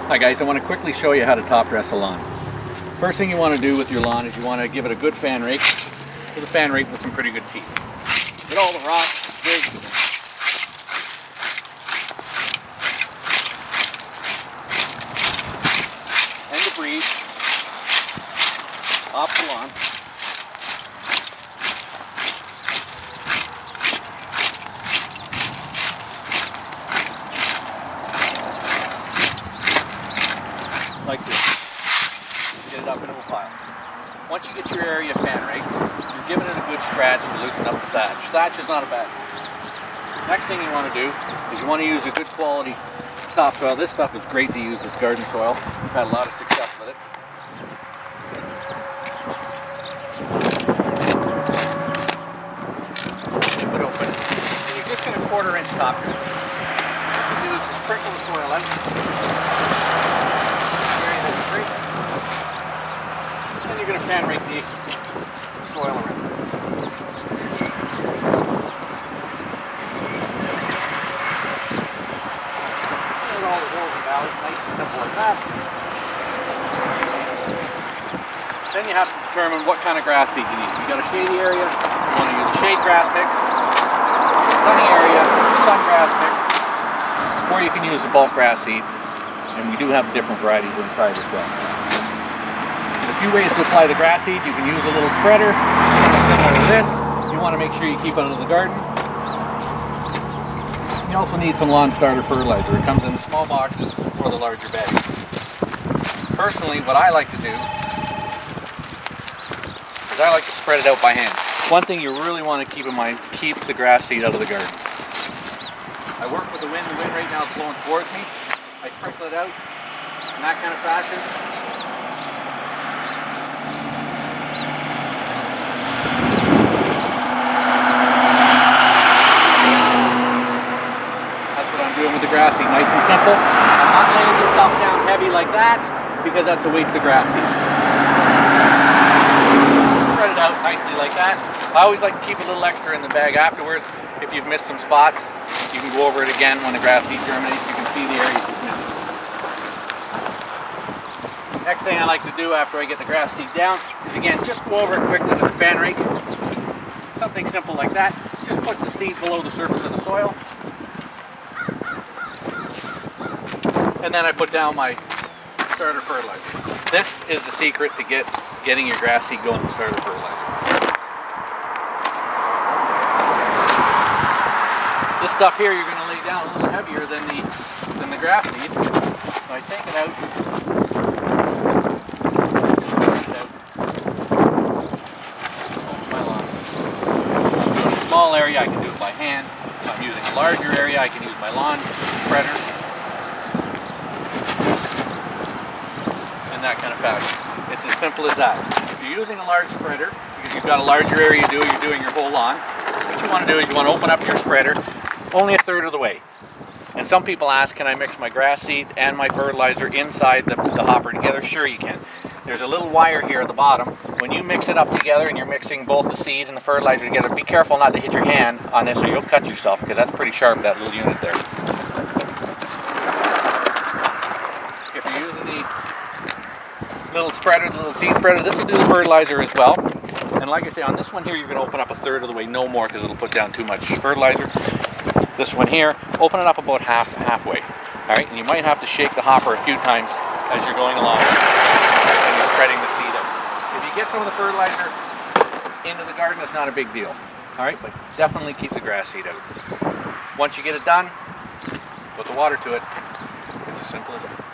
Hi guys, I want to quickly show you how to top dress a lawn. First thing you want to do with your lawn is you want to give it a good fan rake with a fan rake with some pretty good teeth. Get all the rocks, twigs, and debris off the lawn. Like this. Get it up into a pile. Once you get your area fan raked, you're giving it a good scratch to loosen up the thatch. Thatch is not a bad thing. Next thing you want to do is you want to use a good quality topsoil. This stuff is great to use, this garden soil. We've had a lot of success with it. Keep it open. And you're just going to 1/4 inch top dress. What you do is sprinkle the soil out. Then you're going to fan rake the soil around. Put all the hills and valleys, nice and simple like that. Then you have to determine what kind of grass seed you need. If you got a shady area, you want to use a shade grass mix. Sunny area, sun grass mix. Or you can use the bulk grass seed. And we do have different varieties inside as well. A few ways to apply the grass seed. You can use a little spreader, similar to this. You want to make sure you keep it out of the garden. You also need some lawn starter fertilizer. It comes in the small boxes or the larger bags. Personally, what I like to do is I like to spread it out by hand. One thing you really want to keep in mind, keep the grass seed out of the gardens. I work with the wind. The wind right now is blowing towards me. I sprinkle it out in that kind of fashion. That's what I'm doing with the grass seed, nice and simple. I'm not laying this stuff down heavy like that because that's a waste of grass seed. Spread it out nicely like that. I always like to keep a little extra in the bag afterwards. If you've missed some spots, you can go over it again when the grass seed germinates. You can see the areas you've missed. Next thing I like to do after I get the grass seed down is again just go over it quickly with the fan rake. Something simple like that. Just puts the seed below the surface of the soil. And then I put down my starter fertilizer. This is the secret to getting your grass seed going with starter fertilizer. This stuff here you're going to lay down a little heavier than the grass seed. So I take it out. Open my lawn. In a small area I can do it by hand. If I'm using a larger area I can use my lawn spreader. In that kind of fashion. It's as simple as that. If you're using a large spreader, because you've got a larger area to do, you're doing your whole lawn, what you want to do is you want to open up your spreader only 1/3 of the way. And some people ask, can I mix my grass seed and my fertilizer inside the hopper together? Sure you can. There's a little wire here at the bottom. When you mix it up together and you're mixing both the seed and the fertilizer together, be careful not to hit your hand on this or you'll cut yourself because that's pretty sharp, that little unit there. If you're using the little spreader, the little seed spreader, this will do the fertilizer as well. And like I say, on this one here, you're going to open up 1/3 of the way, no more, because it'll put down too much fertilizer. This one here, open it up about halfway. All right, and you might have to shake the hopper a few times as you're going along and you're spreading the seed out. If you get some of the fertilizer into the garden, it's not a big deal. All right, but definitely keep the grass seed out. Once you get it done, put the water to it. It's as simple as that.